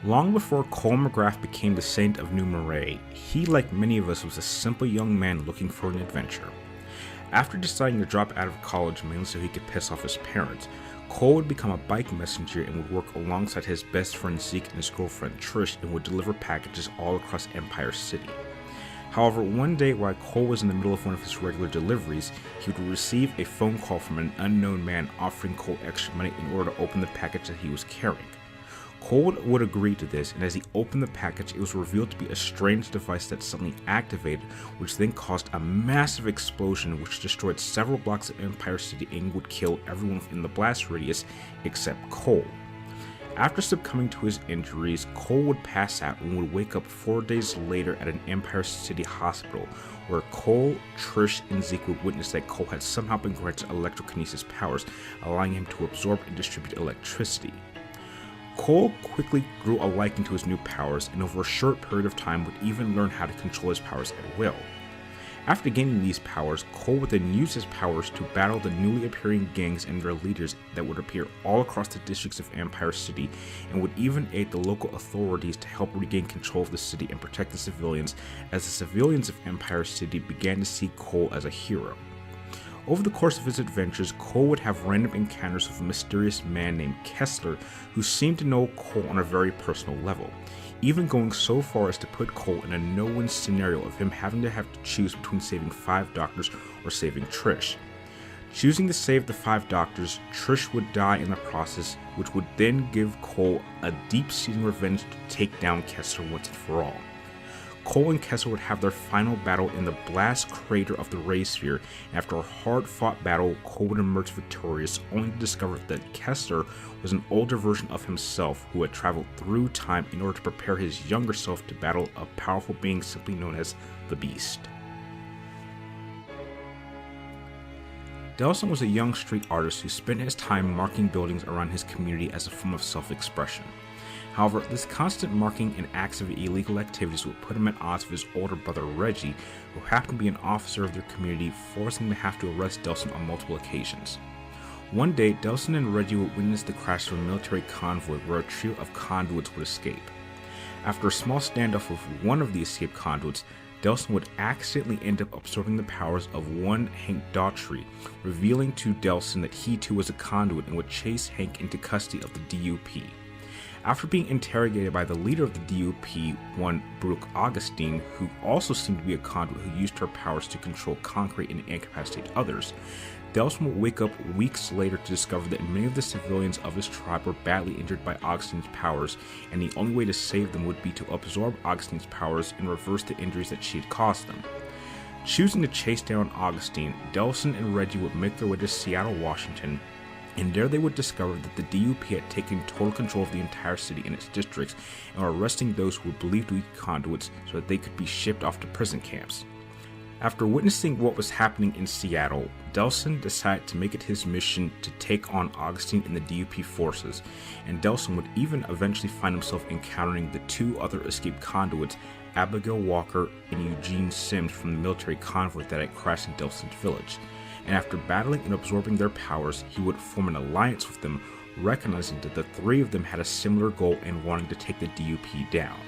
Long before Cole MacGrath became the Saint of New Moray, he, like many of us, was a simple young man looking for an adventure. After deciding to drop out of college mainly so he could piss off his parents, Cole would become a bike messenger and would work alongside his best friend Zeke and his girlfriend Trish and would deliver packages all across Empire City. However, one day while Cole was in the middle of one of his regular deliveries, he would receive a phone call from an unknown man offering Cole extra money in order to open the package that he was carrying. Cole would agree to this, and as he opened the package, it was revealed to be a strange device that suddenly activated, which then caused a massive explosion which destroyed several blocks of Empire City and would kill everyone within the blast radius except Cole. After succumbing to his injuries, Cole would pass out and would wake up 4 days later at an Empire City hospital, where Cole, Trish, and Zeke would witness that Cole had somehow been granted electrokinesis powers, allowing him to absorb and distribute electricity. Cole quickly grew a liking to his new powers, and over a short period of time would even learn how to control his powers at will. After gaining these powers, Cole would then use his powers to battle the newly appearing gangs and their leaders that would appear all across the districts of Empire City, and would even aid the local authorities to help regain control of the city and protect the civilians, as the civilians of Empire City began to see Cole as a hero. Over the course of his adventures, Cole would have random encounters with a mysterious man named Kessler, who seemed to know Cole on a very personal level, even going so far as to put Cole in a no-win scenario of him having to choose between saving 5 doctors or saving Trish. Choosing to save the 5 doctors, Trish would die in the process, which would then give Cole a deep-seated revenge to take down Kessler once and for all. Cole and Kessler would have their final battle in the blast crater of the Ray Sphere, and after a hard-fought battle, Cole would emerge victorious, only to discover that Kessler was an older version of himself who had traveled through time in order to prepare his younger self to battle a powerful being simply known as the Beast. Delsin was a young street artist who spent his time marking buildings around his community as a form of self-expression. However, this constant marking and acts of illegal activities would put him at odds with his older brother Reggie, who happened to be an officer of their community, forcing him to have to arrest Delsin on multiple occasions. One day, Delsin and Reggie would witness the crash of a military convoy where a trio of conduits would escape. After a small standoff with one of the escaped conduits, Delsin would accidentally end up absorbing the powers of one Hank Daughtry, revealing to Delsin that he too was a conduit and would chase Hank into custody of the DUP. After being interrogated by the leader of the DUP, one Brooke Augustine, who also seemed to be a conduit who used her powers to control concrete and incapacitate others, Delsin would wake up weeks later to discover that many of the civilians of his tribe were badly injured by Augustine's powers, and the only way to save them would be to absorb Augustine's powers and reverse the injuries that she had caused them. Choosing to chase down Augustine, Delsin and Reggie would make their way to Seattle, Washington, and there they would discover that the DUP had taken total control of the entire city and its districts and were arresting those who were believed to be conduits so that they could be shipped off to prison camps. After witnessing what was happening in Seattle, Delsin decided to make it his mission to take on Augustine and the DUP forces, and Delsin would even eventually find himself encountering the 2 other escaped conduits, Abigail Walker and Eugene Sims, from the military convoy that had crashed in Delsin's village. And after battling and absorbing their powers, he would form an alliance with them, recognizing that the 3 of them had a similar goal in wanting to take the DUP down.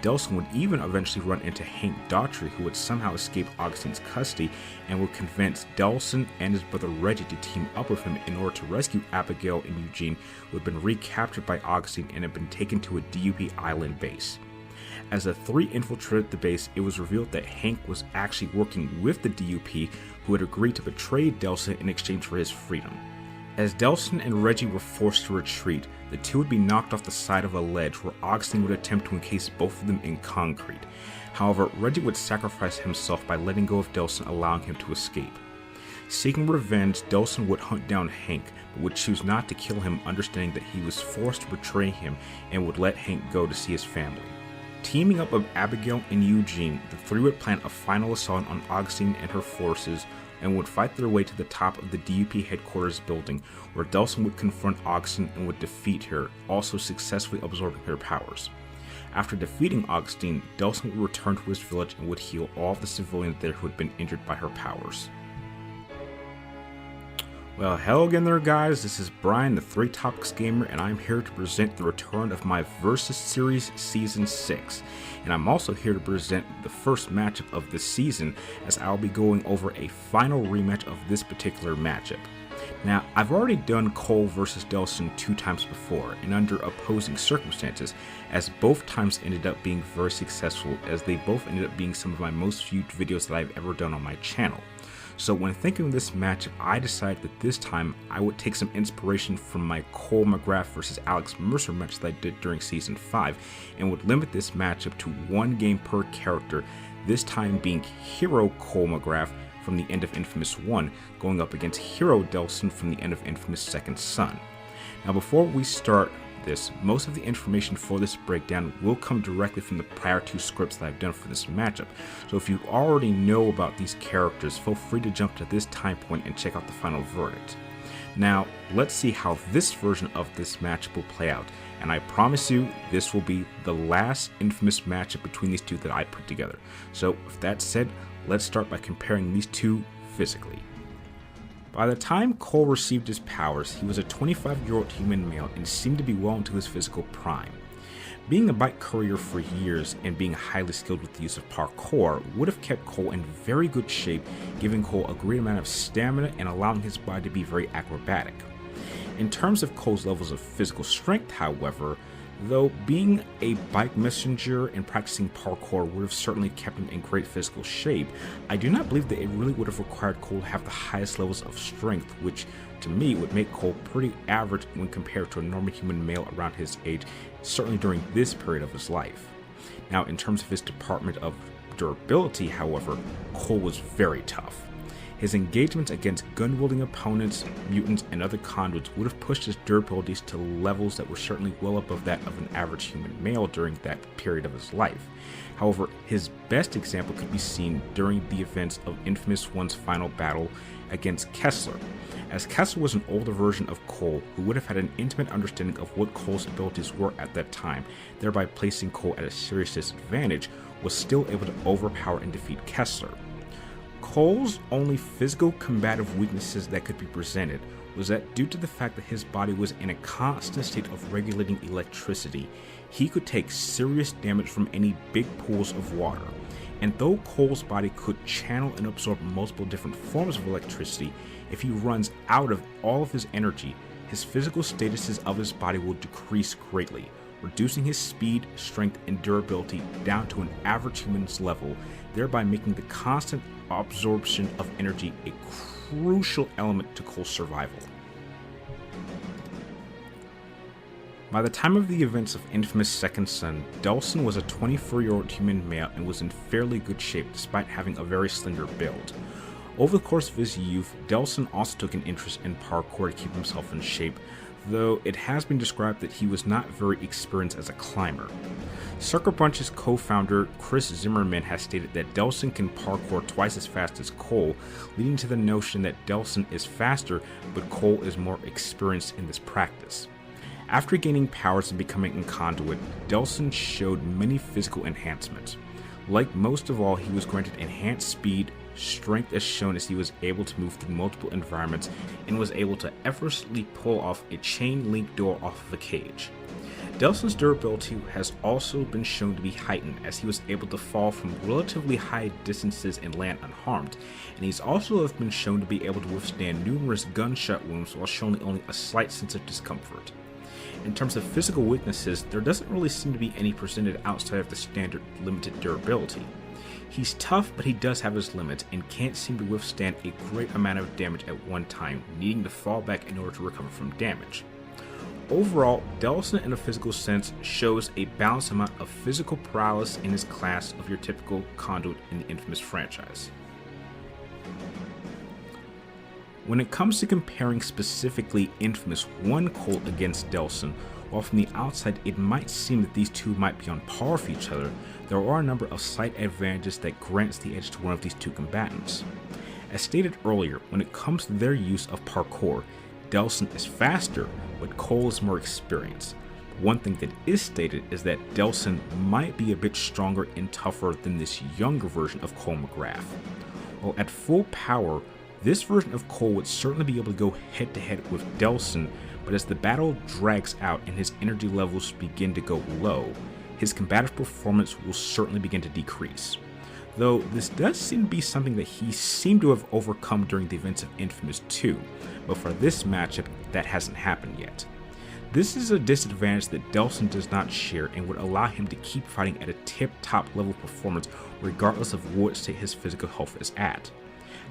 Delsin would even eventually run into Hank Daughtry, who would somehow escape Augustine's custody, and would convince Delsin and his brother Reggie to team up with him in order to rescue Abigail and Eugene, who had been recaptured by Augustine and had been taken to a DUP island base. As the 3 infiltrated the base, it was revealed that Hank was actually working with the DUP, who had agreed to betray Delsin in exchange for his freedom. As Delsin and Reggie were forced to retreat, the 2 would be knocked off the side of a ledge where Augustine would attempt to encase both of them in concrete. However, Reggie would sacrifice himself by letting go of Delsin, allowing him to escape. Seeking revenge, Delsin would hunt down Hank, but would choose not to kill him, understanding that he was forced to betray him, and would let Hank go to see his family. Teaming up with Abigail and Eugene, the 3 would plan a final assault on Augustine and her forces, and would fight their way to the top of the DUP headquarters building, where Delsin would confront Augustine and would defeat her, also successfully absorbing her powers. After defeating Augustine, Delsin would return to his village and would heal all of the civilians there who had been injured by her powers. Well, hello again there guys, this is Brian, the 3 Topics Gamer, and I'm here to present the return of my Versus Series Season 6. And I'm also here to present the first matchup of this season, as I'll be going over a final rematch of this particular matchup. Now, I've already done Cole versus Delsin 2 times before, and under opposing circumstances, as both times ended up being very successful, as they both ended up being some of my most viewed videos that I've ever done on my channel. So when thinking of this matchup, I decided that this time I would take some inspiration from my Cole MacGrath versus Alex Mercer match that I did during Season 5, and would limit this matchup to 1 game per character, this time being Hero Cole MacGrath from the end of Infamous 1, going up against Hero Delsin from the end of Infamous Second Son. Now before we start this, most of the information for this breakdown will come directly from the prior 2 scripts that I've done for this matchup, so if you already know about these characters, feel free to jump to this time point and check out the final verdict. Now, let's see how this version of this matchup will play out, and I promise you this will be the last Infamous matchup between these 2 that I put together. So with that said, let's start by comparing these 2 physically. By the time Cole received his powers, he was a 25-year-old human male and seemed to be well into his physical prime. Being a bike courier for years and being highly skilled with the use of parkour would have kept Cole in very good shape, giving Cole a great amount of stamina and allowing his body to be very acrobatic. In terms of Cole's levels of physical strength, however, though being a bike messenger and practicing parkour would have certainly kept him in great physical shape, I do not believe that it really would have required Cole to have the highest levels of strength, which to me would make Cole pretty average when compared to a normal human male around his age, certainly during this period of his life. Now, in terms of his department of durability, however, Cole was very tough. His engagements against gun-wielding opponents, mutants, and other conduits would have pushed his durabilities to levels that were certainly well above that of an average human male during that period of his life. However, his best example could be seen during the events of Infamous 1's final battle against Kessler, as Kessler was an older version of Cole who would have had an intimate understanding of what Cole's abilities were at that time, thereby placing Cole at a serious disadvantage, was still able to overpower and defeat Kessler. Cole's only physical combative weaknesses that could be presented was that due to the fact that his body was in a constant state of regulating electricity, he could take serious damage from any big pools of water. And though Cole's body could channel and absorb multiple different forms of electricity, if he runs out of all of his energy, his physical statuses of his body will decrease greatly, reducing his speed, strength, and durability down to an average human's level, thereby making the constant absorption of energy a crucial element to Cole's survival. By the time of the events of Infamous Second Son, Delsin was a 24-year-old human male and was in fairly good shape despite having a very slender build. Over the course of his youth, Delsin also took an interest in parkour to keep himself in shape, though it has been described that he was not very experienced as a climber. Sucker Punch's co-founder Chris Zimmerman has stated that Delsin can parkour twice as fast as Cole, leading to the notion that Delsin is faster but Cole is more experienced in this practice. After gaining powers and becoming a conduit, Delsin showed many physical enhancements. Like most of all, he was granted enhanced speed, strength as shown as he was able to move through multiple environments and was able to effortlessly pull off a chain link door off of a cage. Delsin's durability has also been shown to be heightened as he was able to fall from relatively high distances and land unharmed, and he's also been shown to be able to withstand numerous gunshot wounds while showing only a slight sense of discomfort. In terms of physical weaknesses, there doesn't really seem to be any presented outside of the standard limited durability. He's tough, but he does have his limits and can't seem to withstand a great amount of damage at one time, needing to fall back in order to recover from damage. Overall, Delsin in a physical sense shows a balanced amount of physical prowess in his class of your typical conduit in the Infamous franchise. When it comes to comparing specifically Infamous 1 Cole against Delsin, while from the outside it might seem that these 2 might be on par with each other, there are a number of slight advantages that grants the edge to one of these 2 combatants. As stated earlier, when it comes to their use of parkour, Delsin is faster, but Cole is more experienced. One thing that is stated is that Delsin might be a bit stronger and tougher than this younger version of Cole MacGrath. While at full power, This version of Cole would certainly be able to go head to head with Delsin, but as the battle drags out and his energy levels begin to go low, his combative performance will certainly begin to decrease. Though this does seem to be something that he seemed to have overcome during the events of Infamous 2, but for this matchup, that hasn't happened yet. This is a disadvantage that Delsin does not share and would allow him to keep fighting at a tip-top level performance regardless of what state his physical health is at.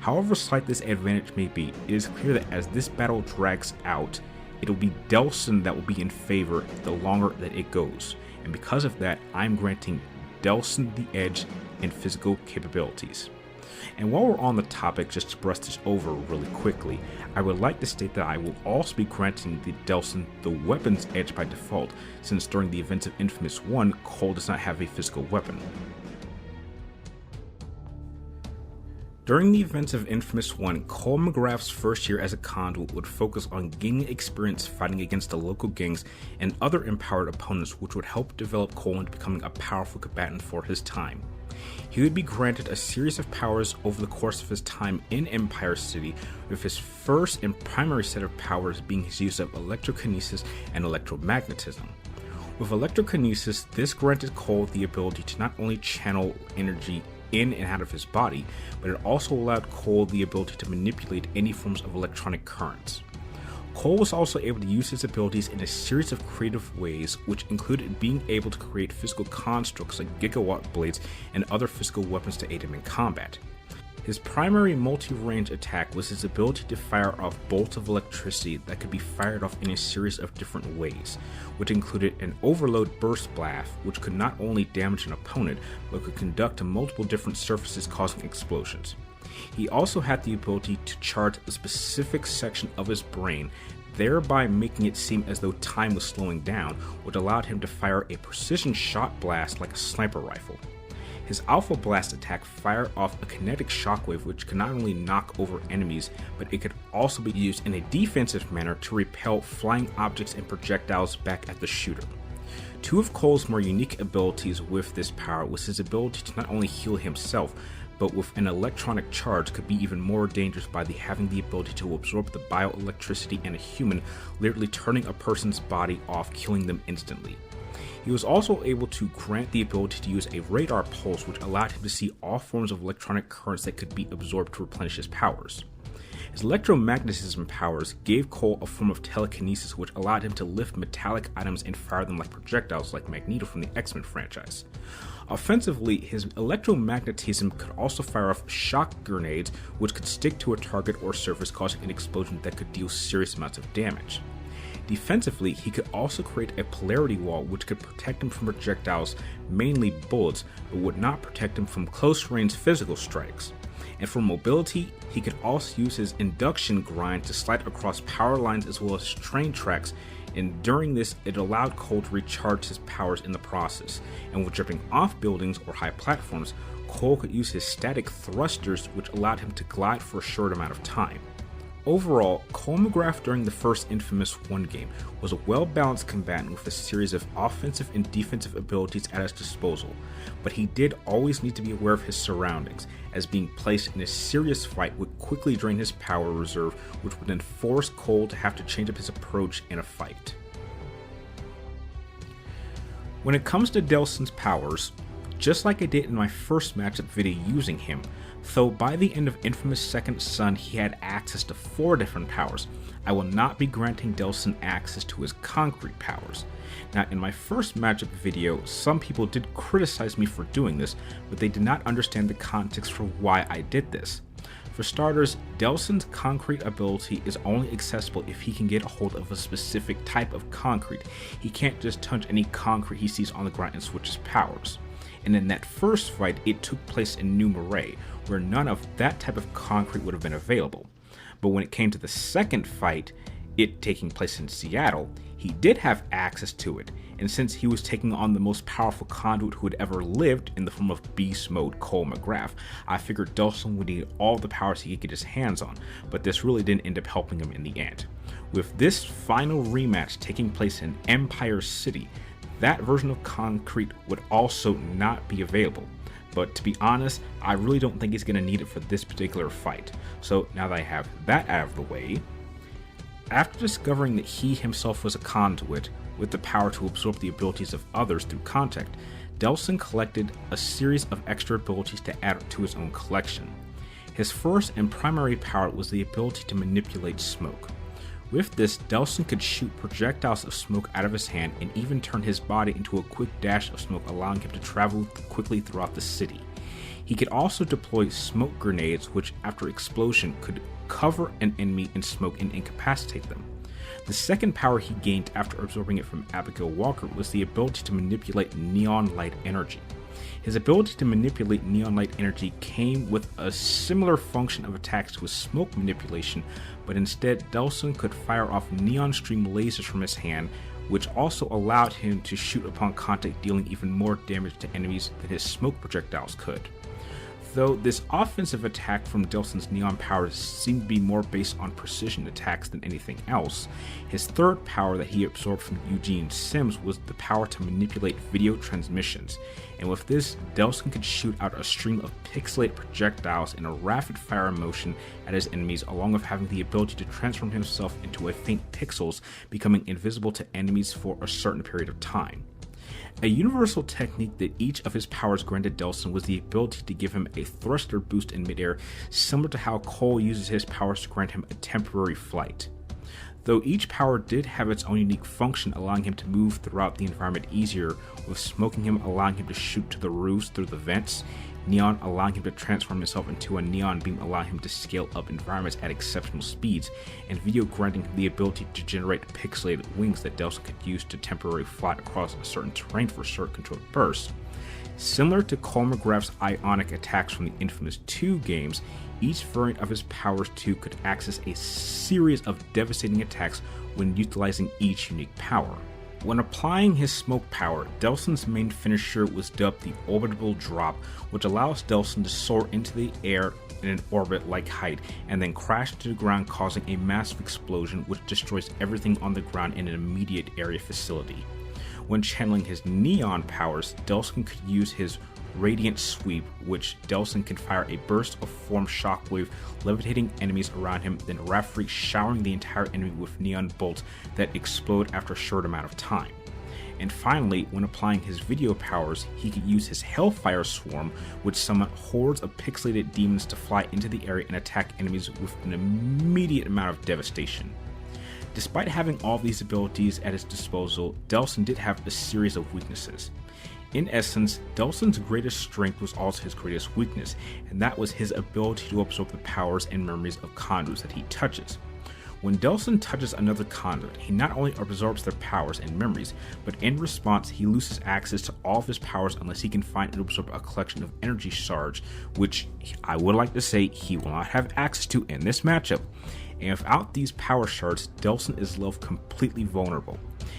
However slight this advantage may be, it is clear that as this battle drags out, it'll be Delsin that will be in favor the longer that it goes, and because of that, I'm granting Delsin the edge in physical capabilities. And while we're on the topic, just to brush this over really quickly, I would like to state that I will also be granting the Delsin the weapons edge by default, since during the events of Infamous 1, Cole does not have a physical weapon. During the events of Infamous 1, Cole MacGrath's first year as a conduit would focus on gaining experience fighting against the local gangs and other empowered opponents, which would help develop Cole into becoming a powerful combatant for his time. He would be granted a series of powers over the course of his time in Empire City, with his first and primary set of powers being his use of electrokinesis and electromagnetism. With electrokinesis, this granted Cole the ability to not only channel energy in and out of his body, but it also allowed Cole the ability to manipulate any forms of electronic currents. Cole was also able to use his abilities in a series of creative ways, which included being able to create physical constructs like gigawatt blades and other physical weapons to aid him in combat. His primary multi-range attack was his ability to fire off bolts of electricity that could be fired off in a series of different ways, which included an overload burst blast, which could not only damage an opponent, but could conduct to multiple different surfaces causing explosions. He also had the ability to charge a specific section of his brain, thereby making it seem as though time was slowing down, which allowed him to fire a precision shot blast like a sniper rifle. His Alpha Blast attack fired off a kinetic shockwave which could not only knock over enemies, but it could also be used in a defensive manner to repel flying objects and projectiles back at the shooter. Two of Cole's more unique abilities with this power was his ability to not only heal himself, but with an electronic charge could be even more dangerous by having the ability to absorb the bioelectricity in a human, literally turning a person's body off, killing them instantly. He was also able to grant the ability to use a radar pulse, which allowed him to see all forms of electronic currents that could be absorbed to replenish his powers. His electromagnetism powers gave Cole a form of telekinesis, which allowed him to lift metallic items and fire them like projectiles like Magneto from the X-Men franchise. Offensively, his electromagnetism could also fire off shock grenades, which could stick to a target or surface, causing an explosion that could deal serious amounts of damage. Defensively, he could also create a polarity wall which could protect him from projectiles, mainly bullets, but would not protect him from close-range physical strikes. And for mobility, he could also use his induction grind to slide across power lines as well as train tracks, and during this, it allowed Cole to recharge his powers in the process. And with jumping off buildings or high platforms, Cole could use his static thrusters, which allowed him to glide for a short amount of time. Overall, Cole MacGrath during the first Infamous 1 game was a well-balanced combatant with a series of offensive and defensive abilities at his disposal, but he did always need to be aware of his surroundings, as being placed in a serious fight would quickly drain his power reserve, which would then force Cole to have to change up his approach in a fight. When it comes to Delsin's powers, just like I did in my first matchup video using him, though by the end of Infamous Second Son he had access to 4 different powers, I will not be granting Delsin access to his concrete powers. Now, in my first matchup video, some people did criticize me for doing this, but they did not understand the context for why I did this. For starters, Delsin's concrete ability is only accessible if he can get a hold of a specific type of concrete. He can't just touch any concrete he sees on the ground and switch his powers. And in that first fight, it took place in New Marais, where none of that type of concrete would have been available. But when it came to the second fight, it taking place in Seattle, he did have access to it, and since he was taking on the most powerful conduit who had ever lived in the form of Beast Mode Cole MacGrath, I figured Delsin would need all the powers he could get his hands on, but this really didn't end up helping him in the end. With this final rematch taking place in Empire City, that version of concrete would also not be available. but to be honest, I really don't think he's going to need it for this particular fight. So now that I have that out of the way, after discovering that he himself was a conduit with the power to absorb the abilities of others through contact, Delsin collected a series of extra abilities to add to his own collection. His first and primary power was the ability to manipulate smoke. With this, Delsin could shoot projectiles of smoke out of his hand and even turn his body into a quick dash of smoke, allowing him to travel quickly throughout the city. He could also deploy smoke grenades, which after explosion could cover an enemy in smoke and incapacitate them. The second power he gained after absorbing it from Abigail Walker was the ability to manipulate neon light energy. His ability to manipulate neon light energy came with a similar function of attacks to his smoke manipulation, but instead Delsin could fire off neon stream lasers from his hand, which also allowed him to shoot upon contact, dealing even more damage to enemies than his smoke projectiles could. Though this offensive attack from Delsin's neon powers seemed to be more based on precision attacks than anything else, his third power that he absorbed from Eugene Sims was the power to manipulate video transmissions, and with this, Delsin could shoot out a stream of pixelated projectiles in a rapid-fire motion at his enemies, along with having the ability to transform himself into a faint pixels, becoming invisible to enemies for a certain period of time. A universal technique that each of his powers granted Delsin was the ability to give him a thruster boost in midair, similar to how Cole uses his powers to grant him a temporary flight. Though each power did have its own unique function, allowing him to move throughout the environment easier, with smoking him allowing him to shoot to the roofs through the vents, neon allowing him to transform himself into a neon beam, allowing him to scale up environments at exceptional speeds, and video granting him the ability to generate pixelated wings that Delsin could use to temporarily fly across a certain terrain for certain controlled bursts. Similar to Cole MacGrath's ionic attacks from the infamous 2 games, each variant of his powers too could access a series of devastating attacks when utilizing each unique power. When applying his smoke power, Delsin's main finisher was dubbed the Orbital Drop, which allows Delsin to soar into the air in an orbit-like height and then crash to the ground, causing a massive explosion which destroys everything on the ground in an immediate area vicinity. When channeling his neon powers, Delsin could use his Radiant Sweep, which Delsin can fire a burst of form shockwave, levitating enemies around him, then rapidly showering the entire enemy with neon bolts that explode after a short amount of time. And finally, when applying his video powers, he could use his Hellfire Swarm, which summoned hordes of pixelated demons to fly into the area and attack enemies with an immediate amount of devastation. Despite having all these abilities at his disposal, Delsin did have a series of weaknesses. In essence, Delsin's greatest strength was also his greatest weakness, and that was his ability to absorb the powers and memories of conduits that he touches. When Delsin touches another conduit, he not only absorbs their powers and memories, but in response he loses access to all of his powers unless he can find and absorb a collection of energy shards, which I would like to say he will not have access to in this matchup. And without these power shards, Delsin is left completely vulnerable.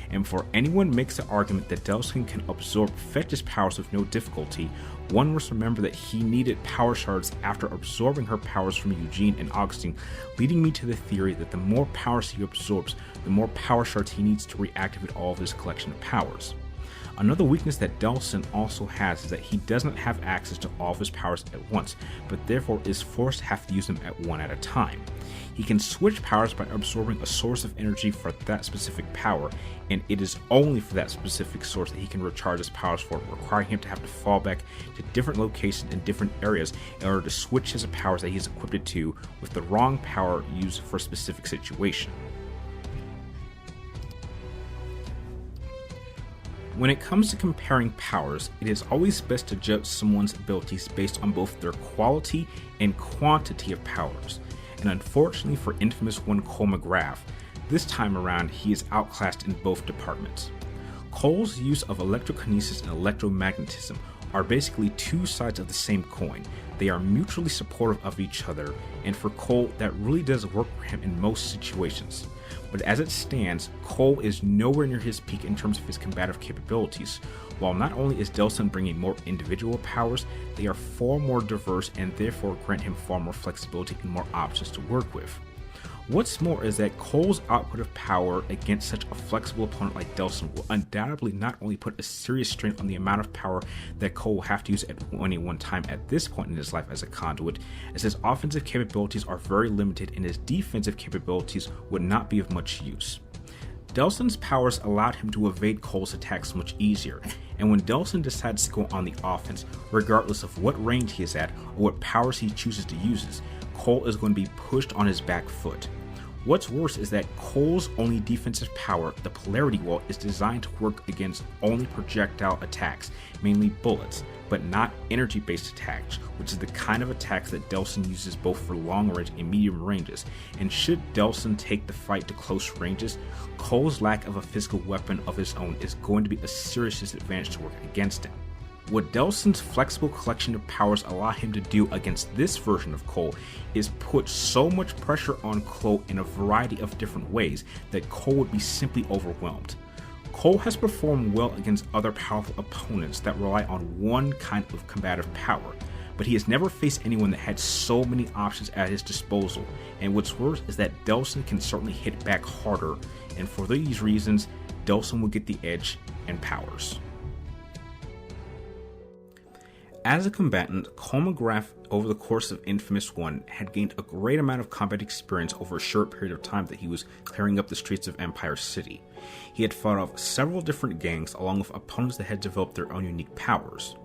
And before anyone makes the argument that Delsin can absorb Fetch's powers with no difficulty, one must remember that he needed power shards after absorbing her powers from Eugene and Augustine, leading me to the theory that the more powers he absorbs, the more power shards he needs to reactivate all of his collection of powers. Another weakness that Delsin also has is that he does not have access to all of his powers at once, but therefore is forced to have to use them one at a time. He can switch powers by absorbing a source of energy for that specific power, and it is only for that specific source that he can recharge his powers for, requiring him to have to fall back to different locations in different areas in order to switch his powers that he's equipped to with the wrong power used for a specific situation. When it comes to comparing powers, it is always best to judge someone's abilities based on both their quality and quantity of powers. And unfortunately for infamous one Cole MacGrath, this time around he is outclassed in both departments. Cole's use of electrokinesis and electromagnetism are basically two sides of the same coin. They are mutually supportive of each other, and for Cole that really does work for him in most situations. But as it stands, Cole is nowhere near his peak in terms of his combative capabilities. While not only is Delsin bringing more individual powers, they are far more diverse and therefore grant him far more flexibility and more options to work with. What's more is that Cole's output of power against such a flexible opponent like Delsin will undoubtedly not only put a serious strain on the amount of power that Cole will have to use at any one time at this point in his life as a conduit, as his offensive capabilities are very limited and his defensive capabilities would not be of much use. Delsin's powers allowed him to evade Cole's attacks much easier, and when Delsin decides to go on the offense, regardless of what range he is at or what powers he chooses to use, Cole is going to be pushed on his back foot. What's worse is that Cole's only defensive power, the Polarity Wall, is designed to work against only projectile attacks, mainly bullets, but not energy-based attacks, which is the kind of attacks that Delsin uses both for long range and medium ranges. And should Delsin take the fight to close ranges, Cole's lack of a physical weapon of his own is going to be a serious disadvantage to work against him. What Delsin's flexible collection of powers allow him to do against this version of Cole is put so much pressure on Cole in a variety of different ways that Cole would be simply overwhelmed. Cole has performed well against other powerful opponents that rely on one kind of combative power, but he has never faced anyone that had so many options at his disposal, and what's worse is that Delsin can certainly hit back harder, and for these reasons, Delsin will get the edge in powers. As a combatant, Cole MacGrath, over the course of Infamous 1, had gained a great amount of combat experience over a short period of time that he was clearing up the streets of Empire City. He had fought off several different gangs along with opponents that had developed their own unique powers.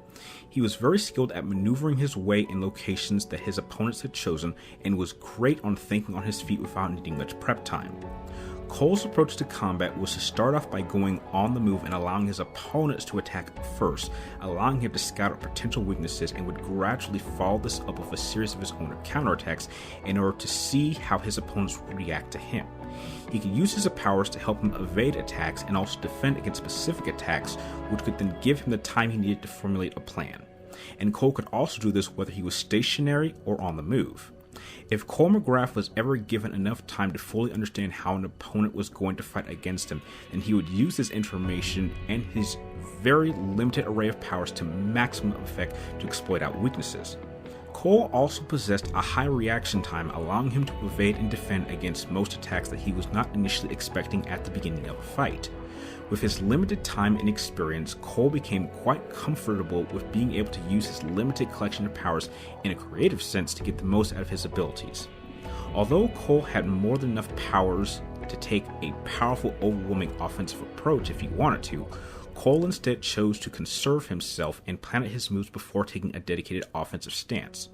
He was very skilled at maneuvering his way in locations that his opponents had chosen and was great on thinking on his feet without needing much prep time. Cole's approach to combat was to start off by going on the move and allowing his opponents to attack first, allowing him to scout out potential weaknesses, and would gradually follow this up with a series of his own counterattacks in order to see how his opponents would react to him. He could use his powers to help him evade attacks and also defend against specific attacks, which could then give him the time he needed to formulate a plan. And Cole could also do this whether he was stationary or on the move. If Cole MacGrath was ever given enough time to fully understand how an opponent was going to fight against him, then he would use this information and his very limited array of powers to maximum effect to exploit out weaknesses. Cole also possessed a high reaction time, allowing him to evade and defend against most attacks that he was not initially expecting at the beginning of a fight. With his limited time and experience, Cole became quite comfortable with being able to use his limited collection of powers in a creative sense to get the most out of his abilities. Although Cole had more than enough powers to take a powerful, overwhelming offensive approach if he wanted to, Cole instead chose to conserve himself and plan out his moves before taking a dedicated offensive stance.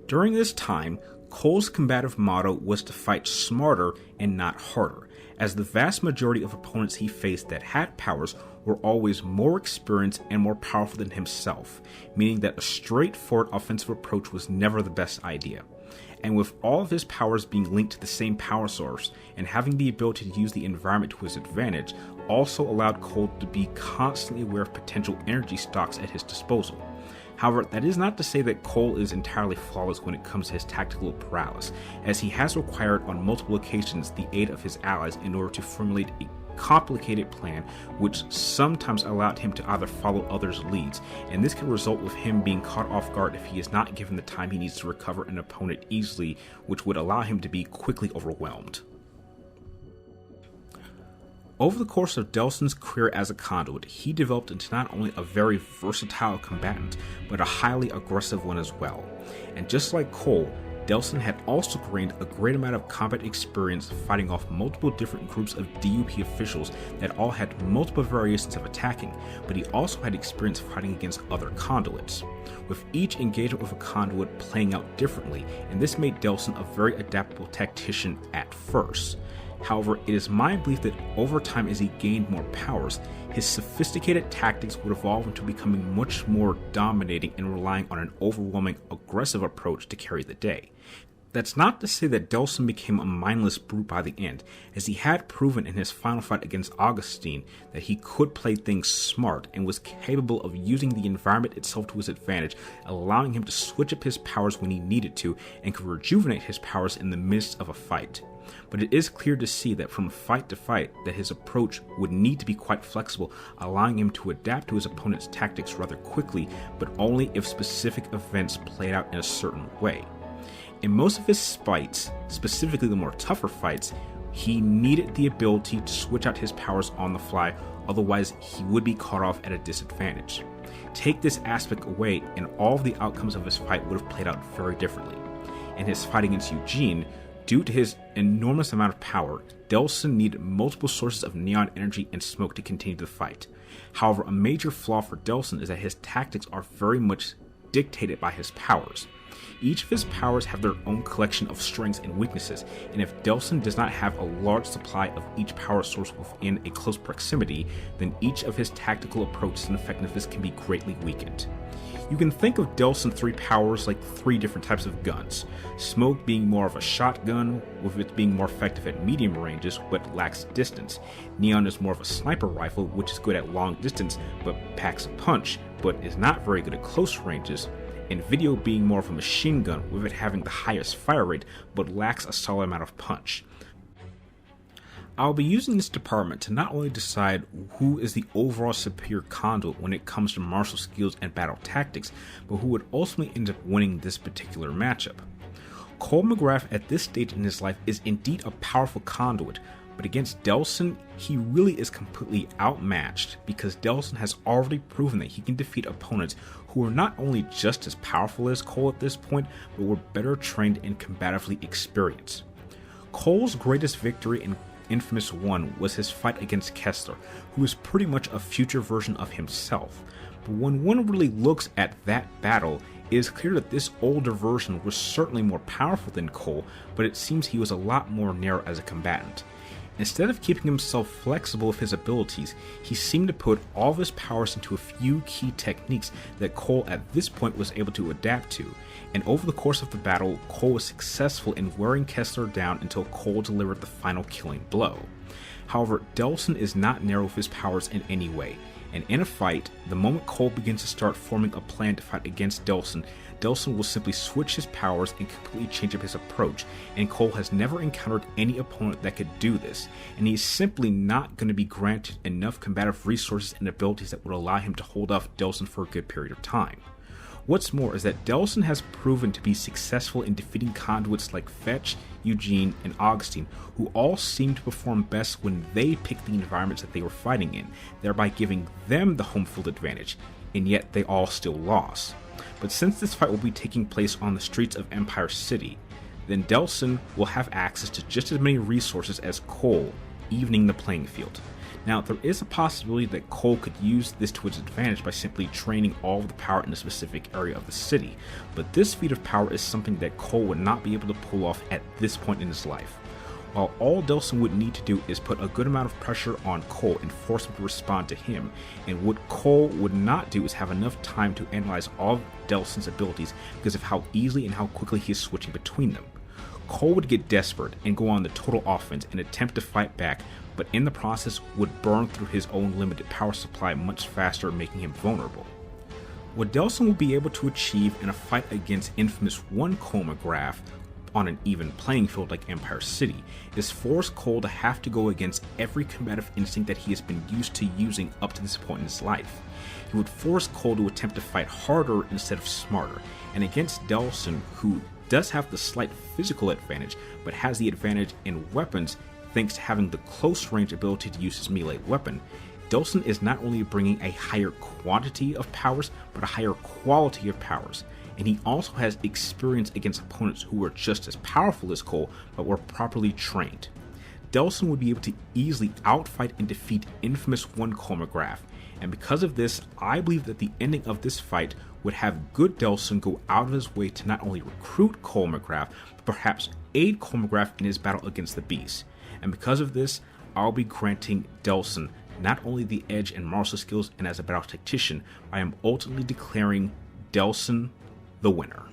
During this time, Cole's combative motto was to fight smarter and not harder, as the vast majority of opponents he faced that had powers were always more experienced and more powerful than himself, meaning that a straightforward offensive approach was never the best idea. And with all of his powers being linked to the same power source, and having the ability to use the environment to his advantage, also allowed Cole to be constantly aware of potential energy stocks at his disposal. However, that is not to say that Cole is entirely flawless when it comes to his tactical prowess, as he has required on multiple occasions the aid of his allies in order to formulate a complicated plan, which sometimes allowed him to either follow others' leads, and this can result with him being caught off guard if he is not given the time he needs to recover an opponent easily, which would allow him to be quickly overwhelmed. Over the course of Delsin's career as a conduit, he developed into not only a very versatile combatant, but a highly aggressive one as well. And just like Cole, Delsin had also gained a great amount of combat experience fighting off multiple different groups of DUP officials that all had multiple variations of attacking, but he also had experience fighting against other conduits, with each engagement with a conduit playing out differently, and this made Delsin a very adaptable tactician at first. However, it is my belief that over time as he gained more powers, his sophisticated tactics would evolve into becoming much more dominating and relying on an overwhelming aggressive approach to carry the day. That's not to say that Delsin became a mindless brute by the end, as he had proven in his final fight against Augustine that he could play things smart and was capable of using the environment itself to his advantage, allowing him to switch up his powers when he needed to and could rejuvenate his powers in the midst of a fight. But it is clear to see that from fight to fight that his approach would need to be quite flexible, allowing him to adapt to his opponent's tactics rather quickly, but only if specific events played out in a certain way. In most of his fights, specifically the more tougher fights, he needed the ability to switch out his powers on the fly, otherwise he would be caught off at a disadvantage. Take this aspect away and all of the outcomes of his fight would have played out very differently. In his fight against Eugene, due to his enormous amount of power, Delsin needed multiple sources of neon energy and smoke to continue the fight. However, a major flaw for Delsin is that his tactics are very much dictated by his powers. Each of his powers have their own collection of strengths and weaknesses, and if Delsin does not have a large supply of each power source within a close proximity, then each of his tactical approaches and effectiveness can be greatly weakened. You can think of Delsin's 3 powers like 3 different types of guns. Smoke being more of a shotgun, with it being more effective at medium ranges but lacks distance. Neon is more of a sniper rifle, which is good at long distance but packs a punch, but is not very good at close ranges. And Video being more of a machine gun, with it having the highest fire rate but lacks a solid amount of punch. I'll be using this department to not only decide who is the overall superior conduit when it comes to martial skills and battle tactics, but who would ultimately end up winning this particular matchup. Cole MacGrath at this stage in his life is indeed a powerful conduit, but against Delsin, he really is completely outmatched because Delsin has already proven that he can defeat opponents who are not only just as powerful as Cole at this point, but were better trained and combatively experienced. Cole's greatest victory in Infamous 1 was his fight against Kessler, who is pretty much a future version of himself. But when one really looks at that battle, it is clear that this older version was certainly more powerful than Cole, but it seems he was a lot more narrow as a combatant. Instead of keeping himself flexible with his abilities, he seemed to put all of his powers into a few key techniques that Cole at this point was able to adapt to, and over the course of the battle, Cole was successful in wearing Kessler down until Cole delivered the final killing blow. However, Delsin is not narrow with his powers in any way, and in a fight, the moment Cole begins to start forming a plan to fight against Delsin, Delsin will simply switch his powers and completely change up his approach, and Cole has never encountered any opponent that could do this, and he's simply not going to be granted enough combative resources and abilities that would allow him to hold off Delsin for a good period of time. What's more is that Delsin has proven to be successful in defeating conduits like Fetch, Eugene, and Augustine, who all seem to perform best when they pick the environments that they were fighting in, thereby giving them the home field advantage, and yet they all still lost. But since this fight will be taking place on the streets of Empire City, then Delsin will have access to just as many resources as Cole, evening the playing field. Now, there is a possibility that Cole could use this to his advantage by simply training all of the power in a specific area of the city, but this feat of power is something that Cole would not be able to pull off at this point in his life. While all Delsin would need to do is put a good amount of pressure on Cole and force him to respond to him, and what Cole would not do is have enough time to analyze all of Delsin's abilities because of how easily and how quickly he is switching between them. Cole would get desperate and go on the total offense and attempt to fight back, but in the process would burn through his own limited power supply much faster, making him vulnerable. What Delsin will be able to achieve in a fight against Infamous 1 Cole MacGrath on an even playing field like Empire City is force Cole to have to go against every combative instinct that he has been used to using up to this point in his life. He would force Cole to attempt to fight harder instead of smarter, and against Delsin, who does have the slight physical advantage, but has the advantage in weapons thanks to having the close range ability to use his melee weapon, Delsin is not only bringing a higher quantity of powers, but a higher quality of powers, and he also has experience against opponents who were just as powerful as Cole, but were properly trained. Delsin would be able to easily outfight and defeat Infamous 1 Cole MacGrath, and because of this, I believe that the ending of this fight would have good Delsin go out of his way to not only recruit Cole MacGrath, but perhaps aid Cole MacGrath in his battle against the Beast. And because of this, I'll be granting Delsin not only the edge in martial skills and as a battle tactician, I am ultimately declaring Delsin the winner.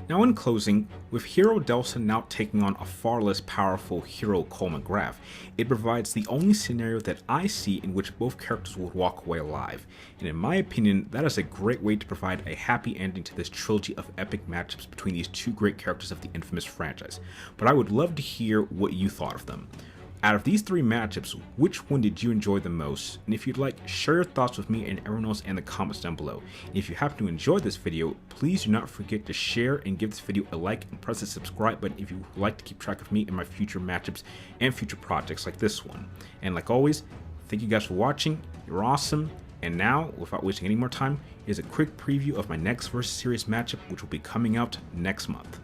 Now in closing, with Hero Delsin now taking on a far less powerful Hero Cole MacGrath, it provides the only scenario that I see in which both characters would walk away alive, and in my opinion, that is a great way to provide a happy ending to this trilogy of epic matchups between these two great characters of the Infamous franchise, but I would love to hear what you thought of them. Out of these 3 matchups, which one did you enjoy the most? And if you'd like, share your thoughts with me and everyone else in the comments down below. And if you happen to enjoy this video, please do not forget to share and give this video a like and press the subscribe button if you would like to keep track of me and my future matchups and future projects like this one. And like always, thank you guys for watching. You're awesome. And now, without wasting any more time, here's a quick preview of my next Versus Series matchup, which will be coming out next month.